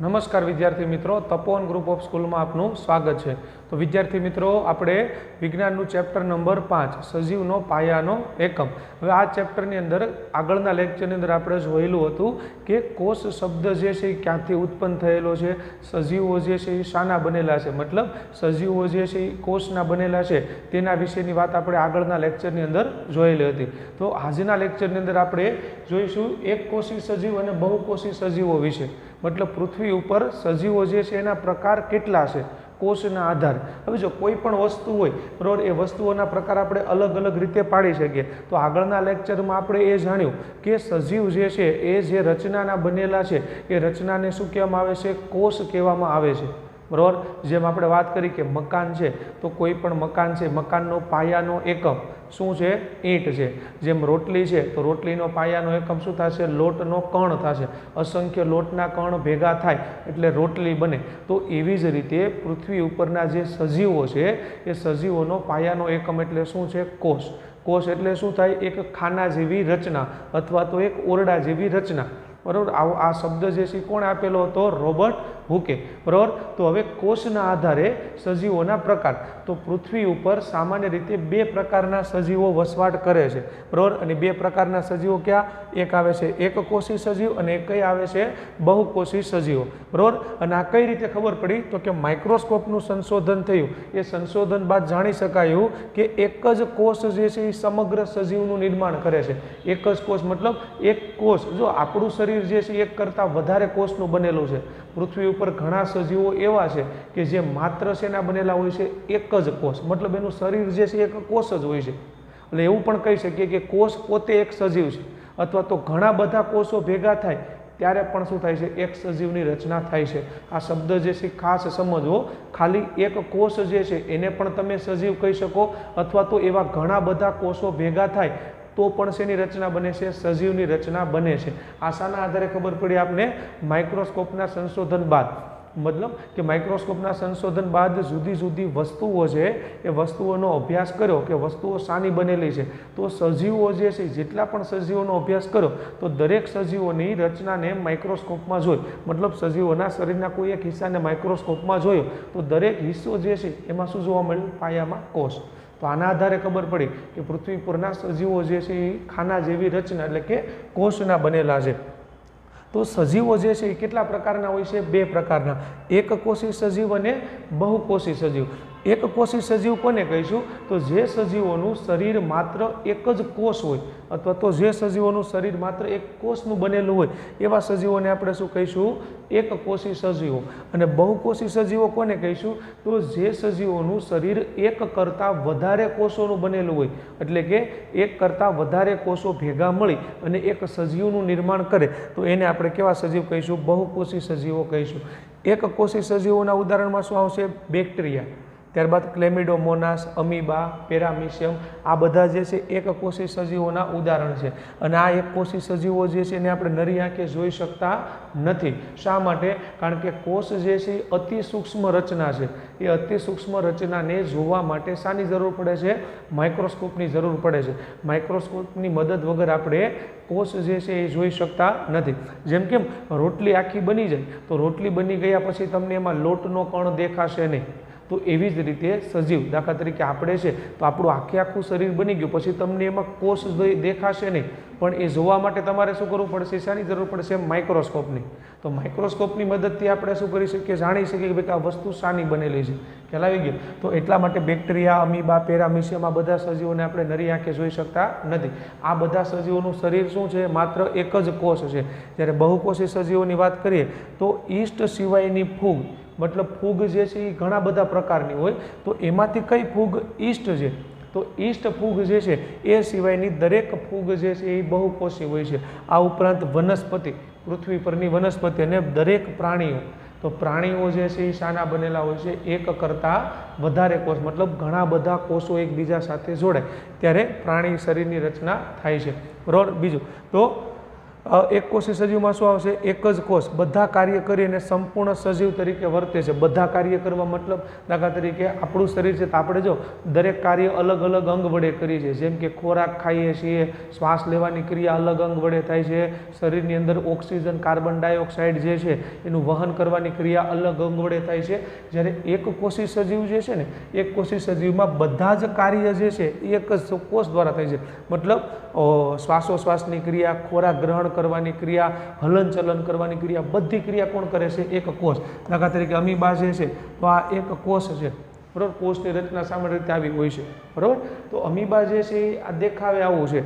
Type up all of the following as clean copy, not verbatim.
નમસ્કાર વિદ્યાર્થી મિત્રો, તપોવન ગ્રુપ ઓફ સ્કૂલમાં આપનું સ્વાગત છે। તો વિદ્યાર્થી મિત્રો, આપણે વિજ્ઞાનનું ચેપ્ટર નંબર 5 સજીવનો પાયાનો એકમ। હવે આ ચેપ્ટરની અંદર આગળના લેક્ચરની અંદર આપણે જોયેલું હતું કે કોષ શબ્દ જે છે એ ક્યાંથી ઉત્પન્ન થયેલો છે, સજીવો જે છે એ શાના બનેલા છે, મતલબ સજીવો જે છે એ કોષના બનેલા છે તેના વિશેની વાત આપણે આગળના લેક્ચરની અંદર જોયેલી હતી। તો આજના લેક્ચરની અંદર આપણે જોઈશું એક કોષી સજીવ અને બહુકોષી સજીવો વિશે। मतलब पृथ्वी पर सजीवों जे छे एना प्रकार केटला छे कोषना आधार। हवे जो कोई पण वस्तु होय बराबर ए वस्तुओना प्रकार आपणे अलग अलग रीते पाड़ी शकीए। तो आगळना लेक्चरमां आपणे ए जाण्युं के सजीव जे छे ए जे रचनाना बनेला छे ए रचनाने शुं कहेवामां आवे छे, कोष कहेवामां आवे छे बराबर। जेम आपणे वात करी के मकान छे तो कोई पण मकान छे मकाननो पायानो एकम शुं छे, ईंट छे। जेम रोटली छे तो रोटलीनो पायानो एकम शुं थशे, लोटनो कण थशे। असंख्य लोटना कण भेगा थाय एटले रोटली बने। तो एवी ज रीते पृथ्वी उपरना जे सजीवो छे ए सजीवोनो पायानो एकम एटले शुं छे, कोष। कोष एटले शुं थाय, एक खाना जेवी रचना अथवा तो एक ओरडा जेवी रचना बराबर। आ शब्द जे छे कोणे आपेलो हतो, रॉबर्ट हुके बराबर। तो हवे कोषना आधारे सजीवोना प्रकार। तो पृथ्वी पर सामान्य रीते बे प्रकारना सजीवो वसवाट करे छे बराबर। अने बे प्रकारना सजीवो क्या, एक आवे छे एक कोषी सजीव अने एक कई आवे छे बहुकोषी सजीवो बराबर। अने आ कई रीते खबर पड़ी तो के माइक्रोस्कोपनुं संशोधन थयुं। ए संशोधन बाद जाणी शकायुं के एक ज कोष जे छे समग्र सजीवनुं निर्माण करे छे। एक ज कोष मतलब एक कोष, जो आपणुं शरीर जे छे एक करता वधारे कोषनुं बनेलुं छे। पृथ्वी पर घणा सजीवो एवा छे के जे मात्र शेना बनेला होय छे, एक ज कोष, मतलब एनुं शरीर जे छे एक कोष ज होय छे। એટલે એવું પણ કહી શકીએ કે કોષ પોતે એક સજીવ છે, અથવા તો ઘણા બધા કોષો ભેગા થાય ત્યારે પણ શું થાય છે, એક સજીવની રચના થાય છે। આ શબ્દ જે છે ખાસ સમજવો। ખાલી એક કોષ જે છે એને પણ તમે સજીવ કહી શકો, અથવા તો એવા ઘણા બધા કોષો ભેગા થાય तो पण शेनी रचना बने छे, सजीवनी रचना बने छे। आशाना आधारे खबर पड़ी आपने माइक्रोस्कोपना संशोधन बाद, मतलब कि माइक्रोस्कोपना संशोधन बाद जुदी जुदी वस्तुओं छे ए वस्तुओनो अभ्यास कर्यो के वस्तुओ शानी बनेली छे। तो सजीवो जे छे, जेटला पण सजीवोनो अभ्यास कर्यो तो दरेक सजीवोनी रचनाने माइक्रोस्कोपमां जोई, मतलब सजीवोना शरीरना कोई एक हिस्साने माइक्रोस्कोपमां जोयो तो दरेक हिस्सो जे छे एमां शुं जोवा मळ्युं, पायामां कोष। तो आना आधारे खबर पड़ी कि पृथ्वी परना सजीवो जे छे खाना जेवी रचना एटले के कोषना बनेला छे। तो सजीवो जे छे केटला प्रकारना होय छे, बे प्रकारना, एक कोषी सजीव अने बहुकोषी सजीव। एक कोषी सजीव कोने कहीशुं, तो जे सजीवोनुं शरीर मात्र एक ज कोष होय, अथवा तो जे सजीवोनुं शरीर मात्र एक कोषनुं बनेलुं होय एवा सजीवोने आपणे शुं कहीशुं, एक कोषी सजीवो। अने बहुकोषी सजीवो कोने कहीशुं, तो जे सजीवोनुं शरीर एक करता वधारे कोषोनुं बनेलुं होय, एटले के एक करता वधारे कोषो भेगा मळी अने एक सजीवनुं निर्माण करे तो एने आपणे केवा सजीव कहीशुं, बहुकोषी सजीवो कहीशुं। एक कोषी सजीवोना उदाहरणमां शुं आवशे, बेक्टेरिया, त्यारबाद क्लेमिडोमोनास, अमीबा, पेरामीशियम, आ बधा जे छे एक कोषी सजीवोना उदाहरण छे। अने आ एक कोषी सजीवो जे छे एने आपणे नरी आंखे जोई शकता नथी। शा माटे? कारण के कोष जे छे अति सूक्ष्म रचना छे। ए अति सूक्ष्म रचनाने जोवा माटे शानी जरूर पड़े छे, माइक्रोस्कोपनी जरूर पड़े छे। माइक्रोस्कोपनी मदद वगर आपणे कोष जे छे ए जोई शकता नथी। जेम के रोटली आखी बनी जाय तो रोटली बनी गया पछी तमने एमां लोटनो कण देखाशे नहीं। तो एवी ज रीते सजीव, दाखला तरीके आपणे छे तो आपणुं आखे आखुं शरीर बनी गयुं पछी तमने एमां कोष देखाशे नहीं, पण ए जोवा माटे तमारे शुं करवुं पड़शे, शानी जरूर पड़शे, माइक्रोस्कोपनी। तो माइक्रोस्कोपनी मददथी आपणे शुं करी शकीए, जाणी शकीए के भाई आ वस्तु शानी बनेली छे, ख्याल आवी गयो। तो एटला माटे बेक्टेरिया, अमीबा, पेरामीशियम आ बधा सजीवोने आपणे नरी आंखे जोई शकता नथी। आ बधा सजीवोनुं शरीर शुं छे, मात्र एक ज कोष छे। ज्यारे बहुकोषी सजीवोनी वात करीए तो ईस्ट सिवायनी फूग, मतलब फूग जे छे घणा बधा प्रकारनी होय, तो एमांथी कई फूग ईस्ट छे, तो ईस्ट फूग जे छे ए सिवायनी दरेक फूग जे छे ए बहुकोषी होय छे। आ उपरांत वनस्पति, पृथ्वी परनी वनस्पति अने दरेक प्राणीओ, तो प्राणीओ जे छे शाना बनेला होय छे, एक करता वधारे कोष, मतलब घणा बधा कोषो एकबीजा साथे जोड़ाय त्यारे प्राणी शरीरनी रचना थाय छे बराबर। बीजुं तो એક કોષી સજીવમાં શું આવશે? એક જ કોષ બધા કાર્ય કરીને સંપૂર્ણ સજીવ તરીકે વર્તે છે. બધા કાર્ય કરવા મતલબ દાખલા તરીકે આપણું શરીર છે તો આપણે જો દરેક કાર્ય અલગ અલગ અંગ વડે કરીએ છીએ. જેમ કે ખોરાક ખાઈએ છીએ, શ્વાસ લેવાની ક્રિયા અલગ અંગ વડે થાય છે, શરીરની અંદર ઓક્સિજન કાર્બન ડાયોક્સાઇડ જે છે એનું વહન કરવાની ક્રિયા અલગ અંગ વડે થાય છે. જ્યારે એક કોષી સજીવ જે છે ને, એક કોષી સજીવમાં બધા જ કાર્ય જે છે એ એક જ કોષ દ્વારા થાય છે. મતલબ શ્વાસોશ્વાસની ક્રિયા, ખોરાક ગ્રહણ કરવાની ક્રિયા, હલન ચલન કરવાની ક્રિયા, બધી ક્રિયા કોણ કરે છે? એક કોષ. દાખલા તરીકે અમીબા જે છે તો આ એક કોષ છે, બરાબર. કોષની રચના સામાન્ય રીતે આવી હોય છે, બરાબર. તો અમીબા જે છે આ દેખાવે આવું છે,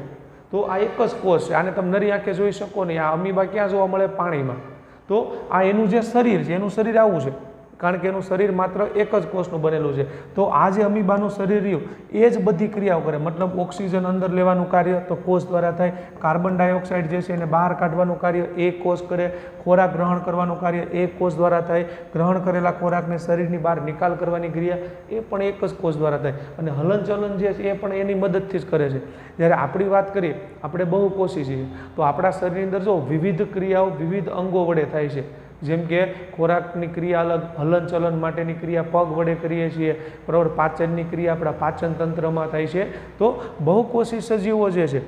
તો આ એક જ કોષ છે. આને તમે નરી આંખે જોઈ શકો નહીં. આ અમીબા ક્યાં જોવા મળે? પાણીમાં. તો આ એનું જે શરીર છે એનું શરીર આવું છે, કારણ કે એનું શરીર માત્ર એક જ કોષનું બનેલું છે. તો આ જે અમીબાનું શરીર રહ્યું એ જ બધી ક્રિયાઓ કરે. મતલબ ઓક્સિજન અંદર લેવાનું કાર્ય તો કોષ દ્વારા થાય, કાર્બન ડાયોક્સાઇડ જે છે એને બહાર કાઢવાનું કાર્ય એ કોષ કરે, ખોરાક ગ્રહણ કરવાનું કાર્ય એ કોષ દ્વારા થાય, ગ્રહણ કરેલા ખોરાકને શરીરની બહાર નિકાલ કરવાની ક્રિયા એ પણ એક જ કોષ દ્વારા થાય, અને હલનચલન જે છે એ પણ એની મદદથી જ કરે છે. જ્યારે આપણી વાત કરીએ, આપણે બહુકોષી છીએ, તો આપણા શરીરની અંદર જો વિવિધ ક્રિયાઓ વિવિધ અંગો વડે થાય છે. જેમ કે ખોરાકની ક્રિયા અલગ, હલનચલન માટેની ક્રિયા પગ વડે કરીએ છીએ, બરાબર. પાચનની ક્રિયા આપણા પાચન તંત્રમાં થાય છે. તો બહુકોષી સજીવો જે છે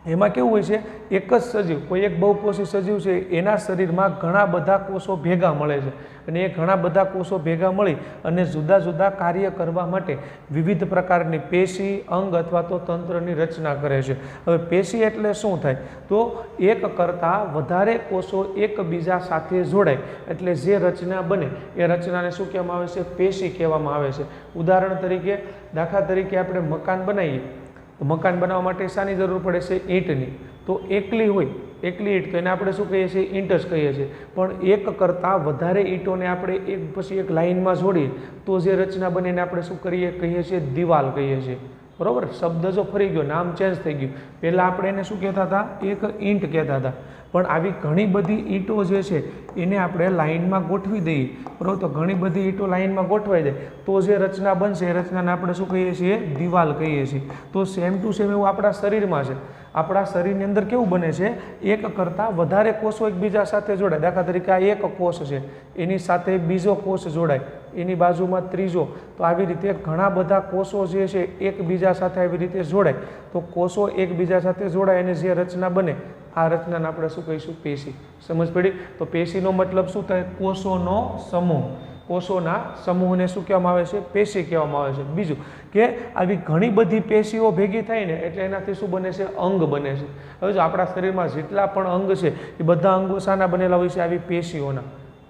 એમાં કેવું હોય છે? એક જ સજીવ, કોઈ એક બહુકોષી સજીવ છે એના શરીરમાં ઘણા બધા કોષો ભેગા મળે છે, અને એ ઘણા બધા કોષો ભેગા મળી અને જુદા જુદા કાર્ય કરવા માટે વિવિધ પ્રકારની પેશી, અંગ અથવા તો તંત્રની રચના કરે છે. હવે પેશી એટલે શું થાય? તો એક કરતાં વધારે કોષો એકબીજા સાથે જોડાય એટલે જે રચના બને એ રચનાને શું કહેવામાં આવે છે? પેશી કહેવામાં આવે છે. ઉદાહરણ તરીકે, દાખલા તરીકે આપણે મકાન બનાવીએ તો મકાન બનાવવા માટે શાની જરૂર પડે છે? ઈંટની. તો એકલી હોય, એકલી ઈંટ, તો એને આપણે શું કહીએ છીએ? ઈંટ જ કહીએ છીએ. પણ એક કરતાં વધારે ઈંટોને આપણે એક પછી એક લાઇનમાં જોડીએ તો જે રચના બને એને આપણે શું કહીએ છીએ? દિવાલ કહીએ છીએ, બરાબર. શબ્દ જો ફરી ગયો, નામ ચેન્જ થઈ ગયું. પહેલાં આપણે એને શું કહેતા હતા? એક ઈંટ કહેતા હતા. પણ આવી ઘણી બધી ઈંટો જે છે એને આપણે લાઇનમાં ગોઠવી દઈએ, બરાબર. તો ઘણી બધી ઈંટો લાઇનમાં ગોઠવાઈ જાય તો જે રચના બનશે એ રચનાને આપણે શું કહીએ છીએ? દિવાલ કહીએ છીએ. તો સેમ ટુ સેમ એવું આપણા શરીરમાં છે. આપણા શરીરની અંદર કેવું બને છે? એક કરતાં વધારે કોષો એકબીજા સાથે જોડાય. દાખલા તરીકે આ એક કોષ છે, એની સાથે બીજો કોષ જોડાય, એની બાજુમાં ત્રીજો. તો આવી રીતે ઘણા બધા કોષો જે છે એકબીજા સાથે આવી રીતે જોડાય. તો કોષો એકબીજા સાથે જોડાય અને જે રચના બને આ રચનાને આપણે શું કહીશું? પેશી. સમજ પડી? તો પેશીનો મતલબ શું થાય? કોષોનો સમૂહ. કોષોના સમૂહને શું કહેવામાં આવે છે? પેશી કહેવામાં આવે છે. બીજું કે આવી ઘણી બધી પેશીઓ ભેગી થાય ને એટલે એનાથી શું બને છે? અંગ બને છે. હવે જો આપણા શરીરમાં જેટલા પણ અંગ છે એ બધા અંગો શાના બનેલા હોય છે? આવી પેશીઓના.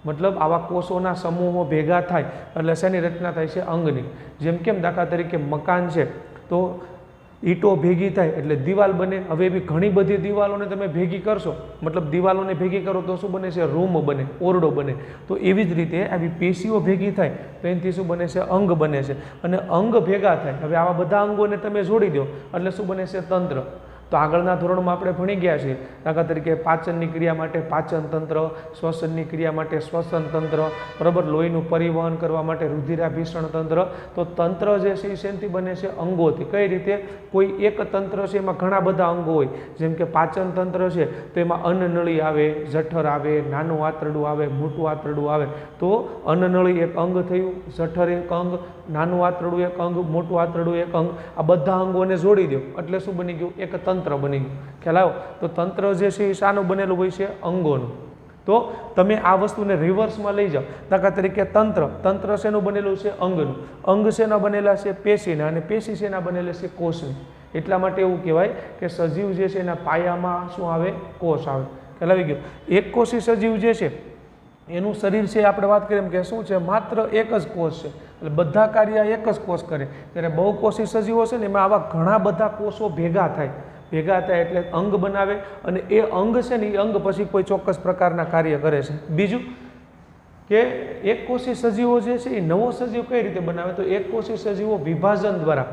મતલબ આવા કોષોના સમૂહો ભેગા થાય એટલે શેની રચના થાય છે? અંગની. જેમ કેમ દાખલા તરીકે મકાન છે તો ઈંટો ભેગી થાય એટલે દિવાલ બને. હવે એવી ઘણી બધી દિવાલોને તમે ભેગી કરશો, મતલબ દિવાલોને ભેગી કરો તો શું બને છે? રૂમ બને, ઓરડો બને. તો એવી જ રીતે આવી પેશીઓ ભેગી થાય તો એનાથી શું બને છે? અંગ બને છે. અને અંગ ભેગા થાય, હવે આવા બધા અંગોને તમે જોડી દો એટલે શું બને છે? તંત્ર. તો આગળના ધોરણમાં આપણે ભણી ગયા છીએ. દાખલા તરીકે પાચનની ક્રિયા માટે પાચન તંત્ર, શ્વસનની ક્રિયા માટે શ્વસન તંત્ર, બરાબર. લોહીનું પરિવહન કરવા માટે રુધિરાભિસરણ તંત્ર. તો તંત્ર જે છે એ શેનથી બને છે? અંગોથી. કઈ રીતે? કોઈ એક તંત્ર છે એમાં ઘણા બધા અંગો હોય. જેમ કે પાચન તંત્ર છે તો એમાં અન્નનળી આવે, જઠર આવે, નાનું આંતરડું આવે, મોટું આંતરડું આવે. તો અન્નનળી એક અંગ થયું, જઠર એક અંગ, નાનું આંતરડું એક અંગ, મોટું આંતરડું એક અંગ. આ બધા અંગોને જોડી દો એટલે શું બની ગયું? એક તંત્ર બની ગયું. ખ્યાલ આવ્યો? તો તંત્ર જે છે એ શાનું બનેલું હોય છે? અંગોનું. તો તમે આ વસ્તુને રિવર્સમાં લઈ જાઓ. દાખલા તરીકે તંત્ર શેનું બનેલું છે? અંગનું. અંગ શેના બનેલા છે? પેશીના. અને પેશી શેના બનેલા છે? કોષની. એટલા માટે એવું કહેવાય કે સજીવ જે છે એના પાયામાં શું આવે? કોષ આવે. ખ્યાલ આવી ગયો? એક કોષી સજીવ જે છે એનું શરીર છે આપણે વાત કરીએ એમ કે શું છે? માત્ર એક જ કોષ છે, એટલે બધા કાર્ય એક જ કોષ કરે. ત્યારે બહુકોષી સજીવો છે ને એમાં આવા ઘણા બધા કોષો ભેગા થાય એટલે અંગ બનાવે, અને એ અંગ છે ને એ અંગ પછી કોઈ ચોક્કસ પ્રકારના કાર્ય કરે છે. બીજું કે એક કોષી સજીવો જે છે એ નવો સજીવ કઈ રીતે બનાવે? તો એક કોષી સજીવો વિભાજન દ્વારા,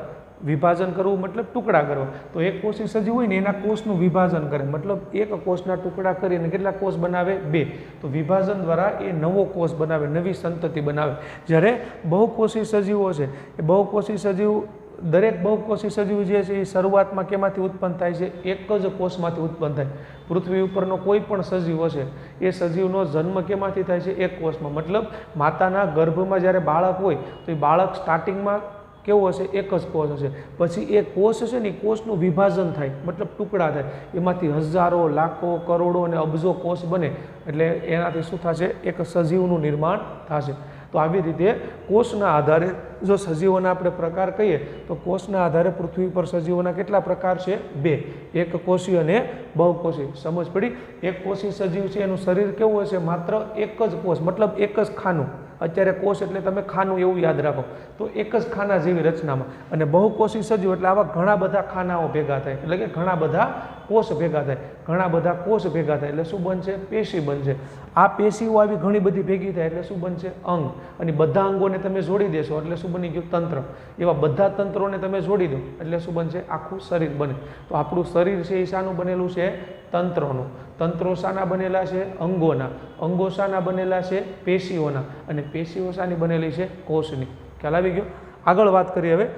વિભાજન કરવું મતલબ ટુકડા કરવા. તો એક કોષી સજીવ હોય ને એના કોષનું વિભાજન કરે, મતલબ એક કોષના ટુકડા કરીને કેટલા કોષ બનાવે? 2. તો વિભાજન દ્વારા એ નવો કોષ બનાવે, નવી સંતતિ બનાવે. જ્યારે બહુકોષી સજીવો છે એ બહુકોષી સજીવ દરેક બહુકોષી સજીવ જે છે એ શરૂઆતમાં કેમાંથી ઉત્પન્ન થાય છે? એક જ કોષમાંથી ઉત્પન્ન થાય. પૃથ્વી ઉપરનો કોઈ પણ સજીવ હશે એ સજીવનો જન્મ કેમાંથી થાય છે? એક કોષમાં. મતલબ માતાના ગર્ભમાં જ્યારે બાળક હોય તો એ બાળક સ્ટાર્ટિંગમાં કેવું હશે? એક જ કોષ હશે. પછી એ કોષ છે ને એ કોષનું વિભાજન થાય, મતલબ ટુકડા થાય, એમાંથી હજારો, લાખો, કરોડો અને અબજો કોષ બને. એટલે એનાથી શું થશે? એક સજીવનું નિર્માણ થશે. તો આવી રીતે કોષના આધારે જો સજીવોના આપણે પ્રકાર કહીએ તો કોષના આધારે પૃથ્વી પર સજીવોના કેટલા પ્રકાર છે? 2. એક કોષી અને બહુકોષી. સમજ પડી? એક કોષી સજીવ છે એનું શરીર કેવું હશે? માત્ર એક જ કોષ, મતલબ એક જ ખાનું. અત્યારે કોષ એટલે તમે ખાનું એવું યાદ રાખો, તો એક જ ખાના જેવી રચનામાં. અને બહુકોષી સજીવ એટલે આવા ઘણા બધા ખાનાઓ ભેગા થાય, એટલે કે ઘણા બધા કોષ ભેગા થાય. ઘણા બધા કોષ ભેગા થાય એટલે શું બનશે? પેશી બનશે. આ પેશીઓ આવી ઘણી બધી ભેગી થાય એટલે શું બનશે? અંગ. અને બધા અંગોને તમે જોડી દેશો એટલે શું બની ગયું? તંત્ર. એવા બધા તંત્રોને તમે જોડી દો એટલે શું બનશે? આખું શરીર બને. તો આપણું શરીર છે એ શાનું બનેલું છે? તંત્રોનું. તંત્રો શાના બનેલા છે? અંગોના. અંગો શાના બનેલા છે? પેશીઓના. અને પેશીઓ શાની બનેલી છે? કોષની. ખ્યાલ આવી ગયો? આગળ વાત કરીએ હવે.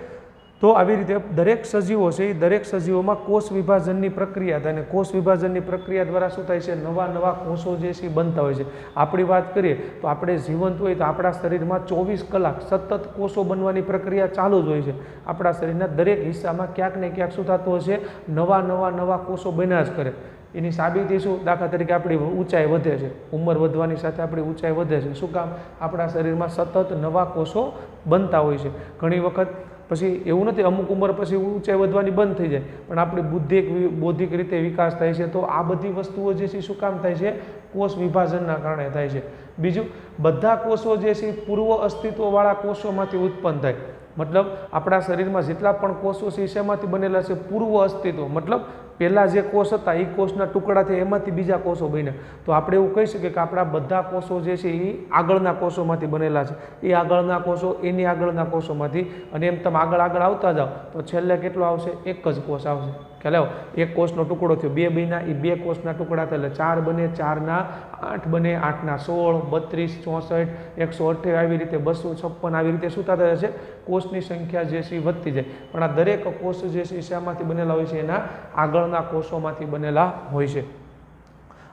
તો આવી રીતે દરેક સજીવો છે એ દરેક સજીવોમાં કોષ વિભાજનની પ્રક્રિયા થાય, અને કોષ વિભાજનની પ્રક્રિયા દ્વારા શું થાય છે? નવા નવા કોષો જે છે એ બનતા હોય છે. આપણી વાત કરીએ તો આપણે જીવંત હોય તો આપણા શરીરમાં 24 કલાક સતત કોષો બનવાની પ્રક્રિયા ચાલુ જ હોય છે. આપણા શરીરના દરેક હિસ્સામાં ક્યાંક ને ક્યાંક શું થતું હશે? નવા કોષો બન્યા જ કરે. એની સાબિતી શું? દાખલા તરીકે આપણી ઊંચાઈ વધે છે, ઉંમર વધવાની સાથે આપણી ઊંચાઈ વધે છે. શું કામ? આપણા શરીરમાં સતત નવા કોષો બનતા હોય છે. ઘણી વખત પછી એવું નથી અમુક ઉંમર પછી ઊંચાઈ વધવાની બંધ થઈ જાય, પણ આપણી બૌદ્ધિક રીતે વિકાસ થાય છે. તો આ બધી વસ્તુઓ જે છે શું કામ થાય છે? કોષ વિભાજનના કારણે થાય છે. બીજું, બધા કોષો જે છે પૂર્વ અસ્તિત્વવાળા કોષોમાંથી ઉત્પન્ન થાય. મતલબ આપણા શરીરમાં જેટલા પણ કોષો છે શેમાંથી બનેલા છે? પૂર્વ અસ્તિત્વ. મતલબ પહેલાં જે કોષ હતા એ કોષના ટુકડાથી એમાંથી બીજા કોષો બન્યા. તો આપણે એવું કહી શકીએ કે આપણા બધા કોષો જે છે એ આગળના કોષોમાંથી બનેલા છે. એ આગળના કોષો એની આગળના કોષોમાંથી, અને એમ તમે આગળ આવતા જાઓ તો છેલ્લે કેટલો આવશે? એક જ કોષ આવશે. ખ્યાલ આવ્યો? એક કોષનો ટુકડો થયો, 2 બન્યા, એ 2 કોષના ટુકડા થાય એટલે 4 બને, 4ના 8 બને, 8ના 16, 32, 64, 128, આવી રીતે 256, આવી રીતે શું થતા જશે? કોષની સંખ્યા જે છે એ વધતી જાય. પણ આ દરેક કોષ જે છે શામાંથી બનેલા હોય છે? એના આગળના કોષોમાંથી બનેલા હોય છે.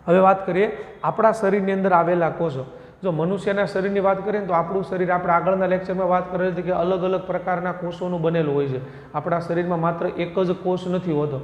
હવે વાત કરીએ આપણા શરીરની અંદર આવેલા કોષો. જો મનુષ્યના શરીરની વાત કરીએ તો આપણું શરીર આપણે આગળના લેક્ચરમાં વાત કરેલી હતી કે અલગ અલગ પ્રકારના કોષોનું બનેલું હોય છે. આપણા શરીરમાં માત્ર એક જ કોષ નથી હોતો,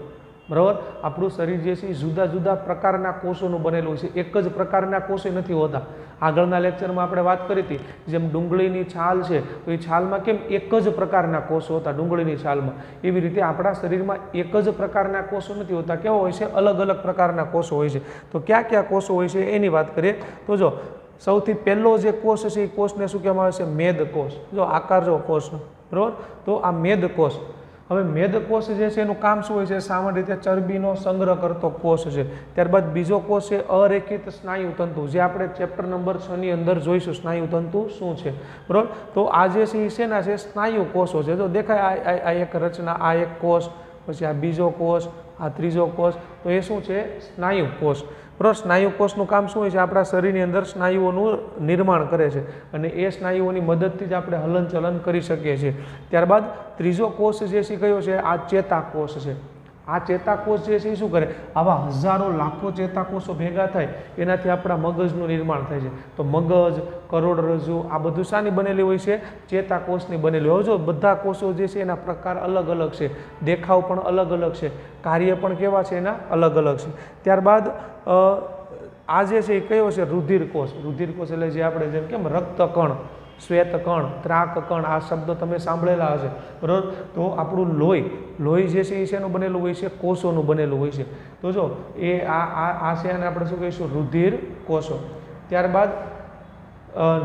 બરાબર? આપણું શરીર જે છે એ જુદા જુદા પ્રકારના કોષોનું બનેલું છે. એક જ પ્રકારના કોષો નથી હોતા. આગળના લેક્ચરમાં આપણે વાત કરી હતી જેમ ડુંગળીની છાલ છે તો એ છાલમાં કેમ એક જ પ્રકારના કોષો હતા ડુંગળીની છાલમાં, એવી રીતે આપણા શરીરમાં એક જ પ્રકારના કોષો નથી હોતા. કેવા હોય છે? અલગ અલગ પ્રકારના કોષો હોય છે. તો ક્યાં ક્યાં કોષો હોય છે એની વાત કરીએ તો જો સૌથી પહેલો જે કોષ છે એ કોષને શું કહેવામાં આવે છે? મેદકોષ. જો આકાર જો કોષનો, બરાબર? તો આ મેદકોષ. હવે મેદકોષ જે છે એનું કામ શું હોય છે? સામાન્ય રીતે ચરબીનો સંગ્રહ કરતો કોષ છે. ત્યારબાદ બીજો કોષ છે અરેખિત સ્નાયુ તંતુ, જે આપણે ચેપ્ટર નંબર 6 ની અંદર જોઈશું સ્નાયુ તંતુ શું છે, બરાબર? તો આ જે છે એ શેના છે? સ્નાયુ કોષો છે. તો દેખાય આ એક રચના, આ એક કોષ, પછી આ બીજો કોષ, આ ત્રીજો કોષ. તો એ શું છે? સ્નાયુ કોષ. બરાબર? સ્નાયુ કોષનું કામ શું હોય છે? આપણા શરીરની અંદર સ્નાયુઓનું નિર્માણ કરે છે, અને એ સ્નાયુઓની મદદથી જ આપણે હલનચલન કરી શકીએ છીએ. ત્યારબાદ ત્રીજો કોષ જે છે કયો છે? આ ચેતાકોષ છે. આ ચેતાકોષ જે છે એ શું કરે? આવા હજારો લાખો ચેતાકોષો ભેગા થાય એનાથી આપણા મગજનું નિર્માણ થાય છે. તો મગજ, કરોડરજ્જુ આ બધું શાની બનેલી હોય છે? ચેતાકોષની બનેલી હોય. જો બધા કોષો જે છે એના પ્રકાર અલગ અલગ છે, દેખાવ પણ અલગ અલગ છે, કાર્ય પણ કેવા છે એના અલગ અલગ છે. ત્યારબાદ આ જે છે એ કયો છે? રુધિરકોષ. રુધિરકોષ એટલે જે આપણે જેમ કેમ રક્તકણ, શ્વેતકણ, ત્રાકકણ આ શબ્દો તમે સાંભળેલા હશે, બરાબર? તો આપણું લોહી જે છે એ શેનું બનેલું હોય છે? કોષોનું બનેલું હોય છે. તો જો એ આ છે અને આપણે શું કહીશું? રુધિર કોષો. ત્યારબાદ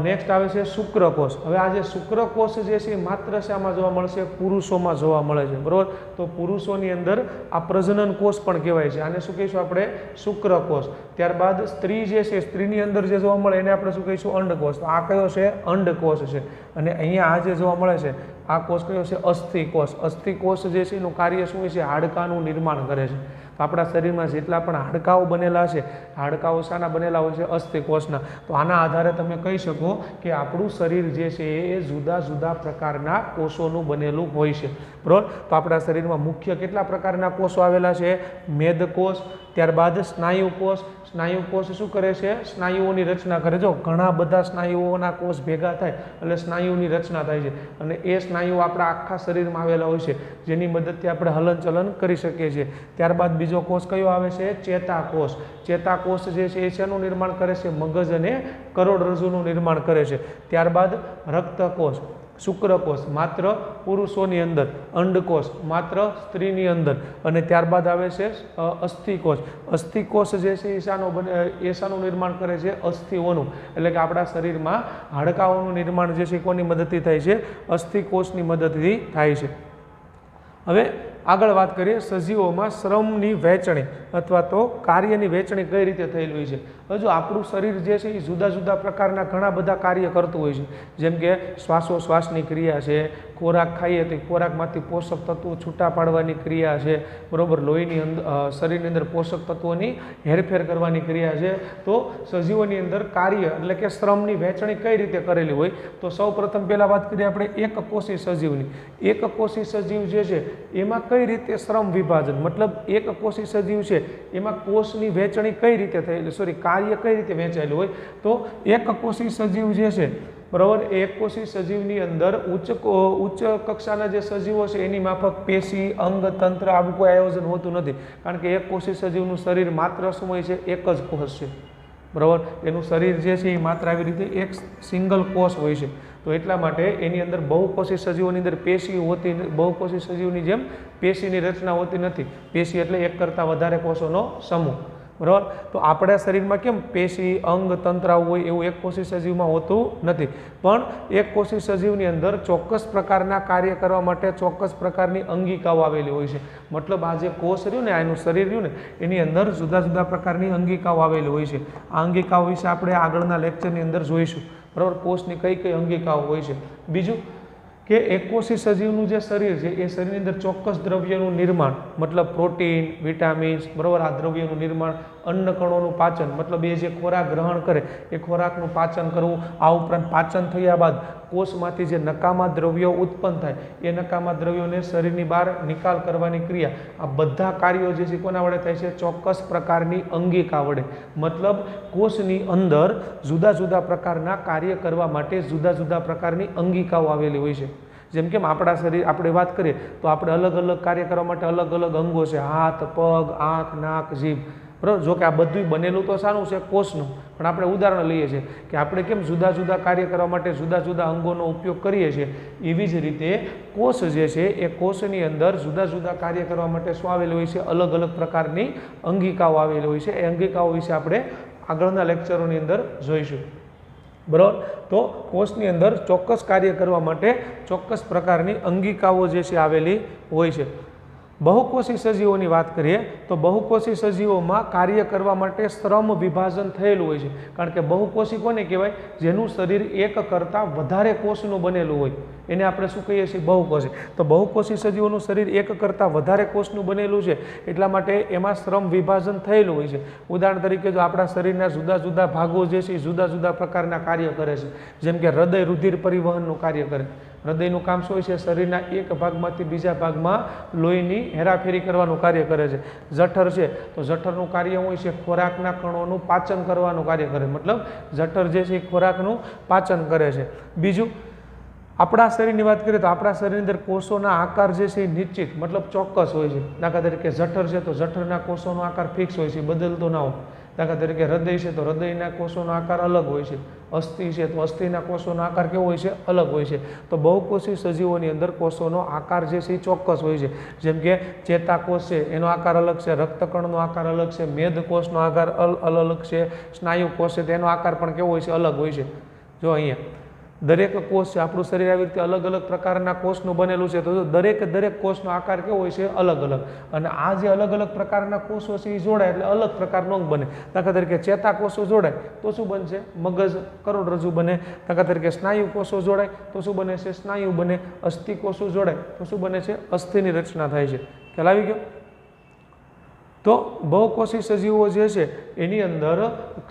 નેક્સ્ટ આવે છે શુક્રકોષ. હવે આ જે શુક્રકોષ જે છે એ માત્ર શામાં જોવા મળશે? પુરુષોમાં જોવા મળે છે, બરાબર? તો પુરુષોની અંદર આ પ્રજનન કોષ પણ કહેવાય છે. આને શું કહીશું આપણે? શુક્રકોષ. ત્યારબાદ સ્ત્રી જે છે, સ્ત્રીની અંદર જે જોવા મળે એને આપણે શું કહીશું? અંડકોષ. તો આ કયો છે? અંડકોષ છે. અને અહીંયા આ જે જોવા મળે છે આ કોષ કયો છે? અસ્થિકોષ. અસ્થિકોષ જે છે એનું કાર્ય શું હોય છે? હાડકાનું નિર્માણ કરે છે. તો આપણા શરીરમાં જેટલા પણ હાડકાઓ બનેલા છે, હાડકાઓ શાના બનેલા હોય છે? અસ્થિકોષના. તો આના આધારે તમે કહી શકો કે આપણું શરીર જે છે એ જુદા જુદા પ્રકારના કોષોનું બનેલું હોય છે, બરાબર. તો આપણા શરીરમાં મુખ્ય કેટલા પ્રકારના કોષો આવેલા છે? મેદકોષ, ત્યારબાદ સ્નાયુકોષ. સ્નાયુકોષ શું કરે છે? સ્નાયુઓની રચના કરે. જો ઘણા બધા સ્નાયુઓના કોષ ભેગા થાય એટલે સ્નાયુની રચના થાય છે, અને એ સ્નાયુઓ આપણા આખા શરીરમાં આવેલા હોય છે, જેની મદદથી આપણે હલનચલન કરી શકીએ છીએ. ત્યારબાદ બીજો કોષ કયો આવે છે? ચેતાકોષ. ચેતાકોષ જે છે એ શેનું નિર્માણ કરે છે? મગજ અને કરોડરજ્જુનું નિર્માણ કરે છે. ત્યારબાદ રક્તકોષ, શુક્રકોષ માત્ર પુરુષોની અંદર, અંડકોષ માત્ર સ્ત્રીની અંદર, અને ત્યારબાદ આવે છે અસ્થિકોષ. અસ્થિકોષ જે છે એ શાનું નિર્માણ કરે છે? અસ્થિઓનું. એટલે કે આપણા શરીરમાં હાડકાઓનું નિર્માણ જે છે કોની મદદથી થાય છે? અસ્થિકોષની મદદથી થાય છે. હવે આગળ વાત કરીએ સજીવોમાં શ્રમની વહેંચણી અથવા તો કાર્યની વહેંચણી કઈ રીતે થયેલી હોય છે. હજુ આપણું શરીર જે છે એ જુદા જુદા પ્રકારના ઘણા બધા કાર્ય કરતું હોય છે, જેમ કે શ્વાસોશ્વાસની ક્રિયા છે, ખોરાક ખાઈએ તો ખોરાકમાંથી પોષક તત્વો છૂટા પાડવાની ક્રિયા છે, બરાબર, લોહીની અંદર શરીરની અંદર પોષક તત્વોની હેરફેર કરવાની ક્રિયા છે. તો સજીવોની અંદર કાર્ય એટલે કે શ્રમની વહેંચણી કઈ રીતે કરેલી હોય? તો સૌ પ્રથમ પહેલાં વાત કરીએ આપણે એકકોષી સજીવની. એકકોષી સજીવ જે છે એમાં કઈ રીતે શ્રમ વિભાજન, મતલબ એકકોષી સજીવ છે એમાં કોષની વહેંચણી કઈ રીતે થયેલી, કાર્ય કઈ રીતે વહેંચાયેલું હોય? તો એકકોષી સજીવ જે છે, બરાબર, એ એકકોષી સજીવની અંદર ઉચ્ચ કક્ષાના જે સજીવો છે એની માફક પેશી, અંગ, તંત્ર આવું કોઈ આયોજન હોતું નથી, કારણ કે એકકોષી સજીવનું શરીર માત્ર શું હોય છે? એક જ કોષ છે, બરાબર. એનું શરીર જે છે એ માત્ર આવી રીતે એક સિંગલ કોષ હોય છે. તો એટલા માટે એની અંદર બહુકોષી સજીવોની અંદર પેશી હોતી, બહુકોષી સજીવની જેમ પેશીની રચના હોતી નથી. પેશી એટલે એક કરતાં વધારે કોષોનો સમૂહ, બરાબર. તો આપણા શરીરમાં કેમ પેશી, અંગ, તંત્ર હોય એવું એકકોષી સજીવમાં હોતું નથી, પણ એકકોષી સજીવની અંદર ચોક્કસ પ્રકારના કાર્ય કરવા માટે ચોક્કસ પ્રકારની અંગિકાઓ આવેલી હોય છે. મતલબ આ જે કોષ રહ્યું ને, એનું શરીર રહ્યું ને, એની અંદર જુદા જુદા પ્રકારની અંગિકાઓ આવેલી હોય છે. આ અંગિકાઓ વિશે આપણે આગળના લેક્ચરની અંદર જોઈશું, બરાબર, કોષની કઈ કઈ અંગિકાઓ હોય છે. બીજું કે એકકોષી સજીવનું જે શરીર છે એ શરીરની અંદર ચોક્કસ દ્રવ્યનું નિર્માણ, મતલબ પ્રોટીન, વિટામિન્સ, બરાબર, આ દ્રવ્યનું નિર્માણ, અન્નકણોનું પાચન, મતલબ એ જે ખોરાક ગ્રહણ કરે એ ખોરાકનું પાચન કરવું. આ ઉપરાંત પાચન થયા બાદ કોષમાંથી જે નકામા દ્રવ્યો ઉત્પન્ન થાય એ નકામા દ્રવ્યોને શરીરની બહાર નિકાલ કરવાની ક્રિયા, આ બધા કાર્યો જે છે કોના વડે થાય છે? ચોક્કસ પ્રકારની અંગિકા વડે. મતલબ કોષની અંદર જુદા જુદા પ્રકારના કાર્ય કરવા માટે જુદા જુદા પ્રકારની અંગિકાઓ આવેલી હોય છે. જેમ કે આપણા શરીર આપણે વાત કરીએ તો આપણે અલગ અલગ કાર્ય કરવા માટે અલગ અલગ અંગો છે, હાથ, પગ, આંખ, નાક, જીભ, બરાબર. જો કે આ બધું બનેલું તો શાનું છે? કોષનું. પણ આપણે ઉદાહરણ લઈએ છીએ કે આપણે કેમ જુદા જુદા કાર્ય કરવા માટે જુદા જુદા અંગોનો ઉપયોગ કરીએ છીએ, એવી જ રીતે કોષ જે છે એ કોષની અંદર જુદા જુદા કાર્ય કરવા માટે શું આવેલું હોય છે? અલગ અલગ પ્રકારની અંગિકાઓ આવેલી હોય છે. એ અંગિકાઓ વિશે આપણે આગળના લેક્ચરોની અંદર જોઈશું, બરાબર. તો કોષની અંદર ચોક્કસ કાર્ય કરવા માટે ચોક્કસ પ્રકારની અંગિકાઓ જે છે આવેલી હોય છે. બહુકોષી સજીવોની વાત કરીએ તો બહુકોષી સજીવોમાં કાર્ય કરવા માટે શ્રમ વિભાજન થયેલું હોય છે. કારણ કે બહુકોષી કોને કહેવાય? જેનું શરીર એક કરતાં વધારે કોષનું બનેલું હોય એને આપણે શું કહીએ છીએ? બહુકોષી. તો બહુકોષી સજીવોનું શરીર એક કરતાં વધારે કોષનું બનેલું છે, એટલા માટે એમાં શ્રમ વિભાજન થયેલું હોય છે. ઉદાહરણ તરીકે જો આપણા શરીરના જુદા જુદા ભાગો જે છે એ જુદા જુદા પ્રકારના કાર્ય કરે છે. જેમ કે હૃદય રુધિર પરિવહનનું કાર્ય કરે. હૃદયનું કામ શું હોય છે? શરીરના એક ભાગમાંથી બીજા ભાગમાં લોહીની હેરાફેરી કરવાનું કાર્ય કરે છે. જઠર છે તો જઠરનું કાર્ય હોય છે ખોરાકના કણોનું પાચન કરવાનું કાર્ય કરે. મતલબ જઠર જે છે એ ખોરાકનું પાચન કરે છે. બીજું, આપણા શરીરની વાત કરીએ તો આપણા શરીરની અંદર કોષોના આકાર જે છે એ નિશ્ચિત, મતલબ ચોક્કસ હોય છે. દાખલા તરીકે જઠર છે તો જઠરના કોષોનો આકાર ફિક્સ હોય છે, બદલતો ના હોય. દાખલા તરીકે હૃદય છે તો હૃદયના કોષોનો આકાર અલગ હોય છે. અસ્થિ છે તો અસ્થિના કોષોનો આકાર કેવો હોય છે? અલગ હોય છે. તો બહુકોષી સજીવોની અંદર કોષોનો આકાર જે છે એ ચોક્કસ હોય છે. જેમ કે ચેતાકોષ છે એનો આકાર અલગ છે, રક્તકણનો આકાર અલગ છે, મેદકોષનો આકાર અલગ છે, સ્નાયુ કોષ છે તેનો આકાર પણ કેવો હોય છે? અલગ હોય છે. જો અહીંયા દરેક કોષ છે, આપણું શરીર આવી રીતે અલગ અલગ પ્રકારના કોષનું બનેલું છે, તો દરેક કોષનો આકાર કેવો હોય છે? અલગ અલગ. અને આ જે અલગ અલગ પ્રકારના કોષો છે એ જોડાય એટલે અલગ પ્રકારનો અંગ બને. દાખલા તરીકે ચેતાકોષો જોડાય તો શું બનશે? મગજ, કરોડરજ્જુ બને. દાખલા તરીકે સ્નાયુ કોષો જોડાય તો શું બને છે? સ્નાયુ બને. અસ્થિ કોષો જોડાય તો શું બને છે? અસ્થિની રચના થાય છે. ખ્યાલ આવી ગયો? तो बहुकोषी सजीवों जे छे एनी अंदर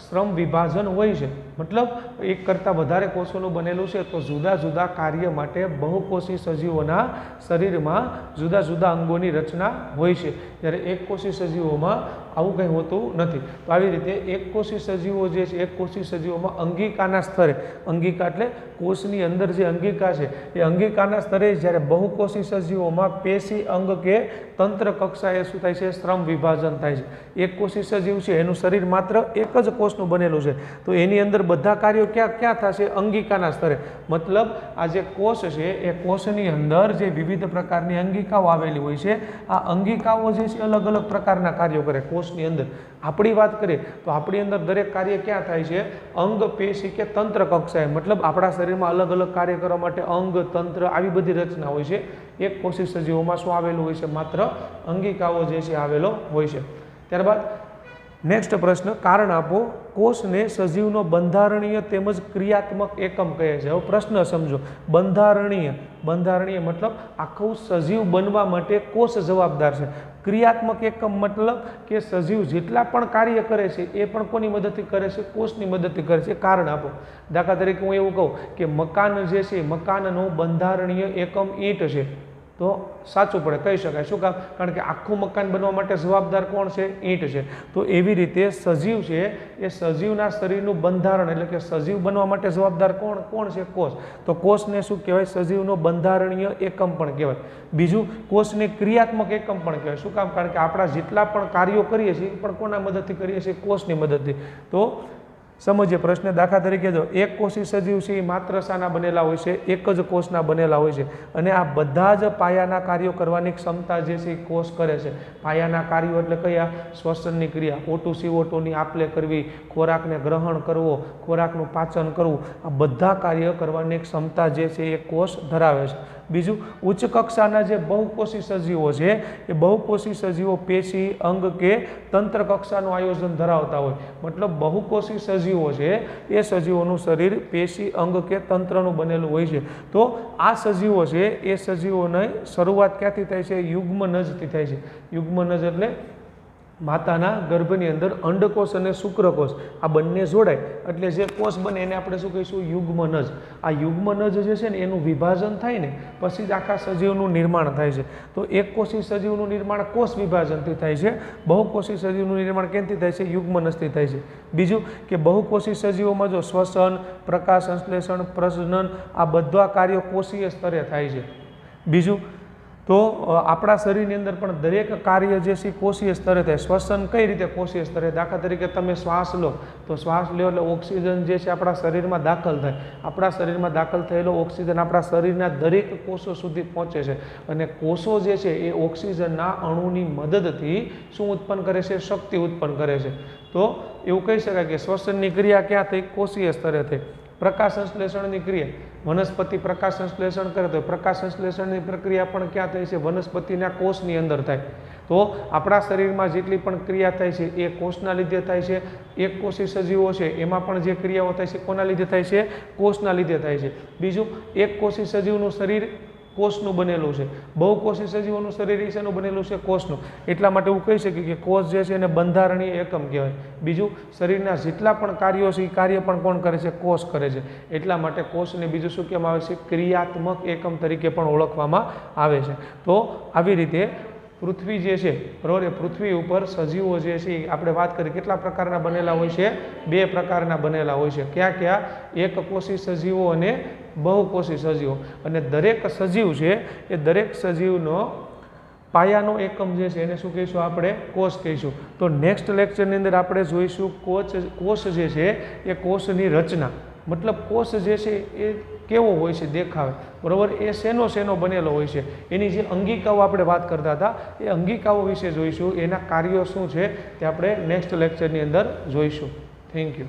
श्रम विभाजन होय छे, मतलब एक करता वधारे कोषोनुं बनेलुं छे। तो जुदा जुदा कार्य माटे बहुकोषी सजीवोना शरीरमां जुदा जुदा अंगोनी रचना होय छे, ज्यारे एककोषी सजीवोमां आवुं कंई होतुं नथी। तो आवी रीते एककोषी सजीवो जे छे एककोषी सजीवोमां अंगिकाना स्तरे, अंगिका एटले कोषनी अंदर जे अंगिका छे ए अंगिकाना स्तरे, ज्यारे बहुकोषी सजीवोमां पेशी अंग के तंत्र कक्षाए शुं थाय छे श्रम विभाजन थाय छे। एककोषी सजीव छे एनुं शरीर मात्र एक ज कोषनुं बनेलुं छे, तो एनी अंदर बधा कार्यो क्या थशे अंगिकाना स्तरे, मतलब आ जे कोष छे ए कोषनी अंदर जे विविध प्रकारनी अंगिकाओ आवेली होय छे, आ अंगिकाओ जे छे अलग अलग प्रकारना कार्यो करे कोषनी अंदर। आपणी वात करीए तो आपणी अंदर दरेक कार्य क्या थाय छे अंग पेशी के तंत्र कक्षाए, मतलब आपणा शरीरमां अलग अलग कार्य करवा माटे अंग तंत्र आवी बधी रचना होय छे। एक कोषी सजीवोमां शुं आवेलुं होय छे मात्र अंगिकाओ जे छे आवेलो होय छे। त्यारबाद नेक्स्ट प्रश्न, कारण आपो कोष ने सजीवनो बंधारणीय तेमज क्रियात्मक एकम कहे छे। हवे प्रश्न समझो, बंधारणीय, बंधारणीय मतलब आखुं सजीव बनवा माटे कोष जवाबदार छे। क्रियात्मक एकम मतलब के सजीव जेटला पण कार्य करे छे ए पण कोनी मददथी करे छे, कोषनी मददथी करे छे। कारण आपो, दाखला तरीके हूँ एवुं कहूं के मकान जे छे मकाननो बंधारणीय एकम ईंट छे, तो साचुं पड़े कही शकाय। शुं काम? कारण के आखुं मकान बनवा माटे जवाबदार कोण छे? ईंट छे। तो एवी रीते सजीव छे ए सजीवना शरीरनुं बंधारण एटले के सजीव बनवा माटे जवाबदार कोण छे? कोष। तो कोषने शुं कहेवाय? सजीवनो बंधारणीय एकम पण कहेवाय। बीजुं कोषने क्रियात्मक एकम पण कहेवाय। शुं काम? कारण के आपणा जेटला पण कार्यो करीए छीए पण कोना मददथी करीए छीए? कोषनी मददथी। तो समझिए प्रश्न, दाखला तरीके जो एक कोषी सजीव छे मात्र शाना बनेला होय छे? एक ज कोषना बनेला होय छे, अने आ बधा ज पायाना कार्यो करवानी क्षमता जे छे कोष करे छे। पायाना कार्यो एटले कया? श्वसननी क्रिया, O2 CO2 नी आपले करवी, खोराकने ग्रहण करवो, खोराकनुं पाचन करवुं, आ बधा कार्य करवानी क्षमता जे छे ए कोष धरावे छे। बीजू उच्च कक्षाना जे बहुकोषी सजीवो छे ए बहुकोषी सजीवो पेशी अंग के तंत्र कक्षानुं आयोजन धरावता होय, मतलब बहुकोषी सजीवो छे ए सजीवोनुं शरीर पेशी अंग के तंत्रनुं बनेलुं होय छे। तो आ सजीवो छे ए सजीवोने शरूआत क्यांथी थाय छे? युग्मनजथी थाय छे। युग्मनज एटले माताना गर्भनी अंदर अंडकोष अने शुक्रकोष आ बंने जोड़ाय एटले जे कोष बने एने आपणे शुं कहीशुं? युग्मनज। आ युग्मनज जे छे ने एनुं विभाजन थाय ने पछी ज आखा सजीवनुं निर्माण थाय छे। तो एक कोषी सजीवनुं निर्माण कोष विभाजनथी थाय छे, बहुकोषी सजीवनुं निर्माण केनथी थाय छे? युग्मनजथी थाय छे। बीजुं के बहुकोषी सजीवोमां जो श्वसन, प्रकाश संश्लेषण, प्रजनन आ बधा कार्यो कोषीय स्तरे थाय छे। बीजुं तो आपणा शरीरनी अंदर पण दरेक कार्य जे छे कोषीय स्तरे थाय। श्वसन कई रीते कोषीय स्तरे? दाखला तरीके तमे श्वास लो तो श्वास लो एटले ऑक्सिजन जे छे आपणा शरीरमां दाखल थाय। आपणा शरीरमां दाखल थयेलो ऑक्सिजन आपणा शरीરના दरेक कोषो सुधी पहोंचे छे, अने कोषो जे छे ए ऑक्सिजनना अणुनी मददथी शुं उत्पन्न करे छे? शक्ति उत्पन्न करे छे। तो एवुं कही शकाय के श्वसननी क्रिया क्यां थई? कोषीय स्तरे थई। प्रकाश संश्लेषण की क्रिया, वनस्पति प्रकाश संश्लेषण करे तो प्रकाश संश्लेषण की प्रक्रिया पण क्या थाय छे? वनस्पतिना कोषनी अंदर थाय। तो आपणा शरीर में जेटली पण क्रिया थाय छे ए कोषना लीधे थाय छे। एक कोषी सजीवो छे एमां पण जे क्रियाओ थाय छे कोना लीधे थाय छे? कोषना लीधे थाय छे। बीजुं एक कोषी सजीवनुं शरीर कोषनुं बनेलुं छे, बहुकोषी सजीवोनुं शरीर शेनुं बनेलुं छे? कोषनुं। एटला माटे एवुं कही शकीए के कोष जे छे एने बंधारणीय एकम कहेवाय। बीजुं शरीરના જેટલા પણ કાર્યો છે એ કાર્ય પણ કોણ કરે છે? કોષ કરે છે। એટલા માટે કોષને બીજું શું કહેવામાં આવે છે? ક્રિયાત્મક એકમ તરીકે પણ ઓળખવામાં આવે છે। તો આવી રીતે પૃથ્વી જે છે બરાબર, એ પૃથ્વી ઉપર સજીવો જે છે આપણે વાત કરી કેટલા પ્રકારના બનેલા હોય છે? બે પ્રકારના બનેલા હોય છે। કયા કયા? એક કોષી સજીવો અને બહુકોષી સજીવો। અને દરેક સજીવ છે એ દરેક સજીવનો પાયાનો એકમ જે છે એને શું કહીશું? આપણે કોષ કહીશું। તો નેક્સ્ટ લેક્ચરની અંદર આપણે જોઈશું કોષ જે છે એ કોષની રચના, मतलब कोष जे छे ए केवो होय छे देखावे, बराबर। ए शेनो शेनो बनेलो होय छे, एनी जे अंगिकाओ आपणे वात करता हता ए अंगिकाओ विषे जोईशुं, एना कार्यो शुं छे ते आपणे नेक्स्ट लेक्चरनी अंदर जोईशुं। Thank you.